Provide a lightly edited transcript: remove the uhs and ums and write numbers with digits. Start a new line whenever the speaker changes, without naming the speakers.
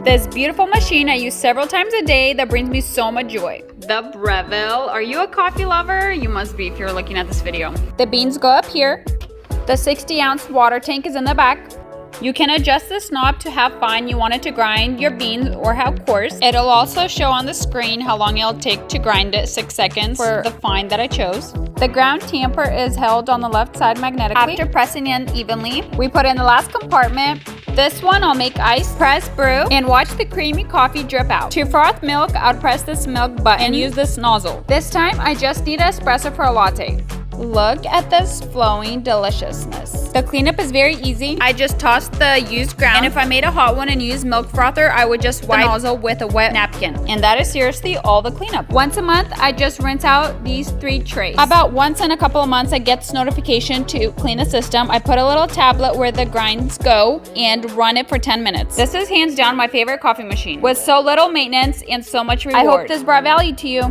This beautiful machine I use several times a day that brings me so much joy. The Breville. Are you a coffee lover? You must be if you're looking at this video. The beans go up here. The 60-ounce water tank is in the back. You can adjust this knob to how fine you want it to grind your beans or how coarse. It'll also show on the screen how long it'll take to grind it, 6 seconds for the fine that I chose. The ground tamper is held on the left side magnetically. After pressing in evenly, we put in the last compartment. This one I'll make ice, press brew, and watch the creamy coffee drip out. To froth milk, I'll press this milk button and use this nozzle. This time I just need an espresso for a latte. Look at this flowing deliciousness. The cleanup is very easy. I just tossed the used ground, and if I made a hot one and used milk frother, I would just wipe the nozzle with a wet napkin. And that is seriously all the cleanup. Once a month, I just rinse out these 3 trays. About once in a couple of months, I get this notification to clean the system. I put a little tablet where the grinds go and run it for 10 minutes. This is hands down my favorite coffee machine, with so little maintenance and so much reward. I hope this brought value to you.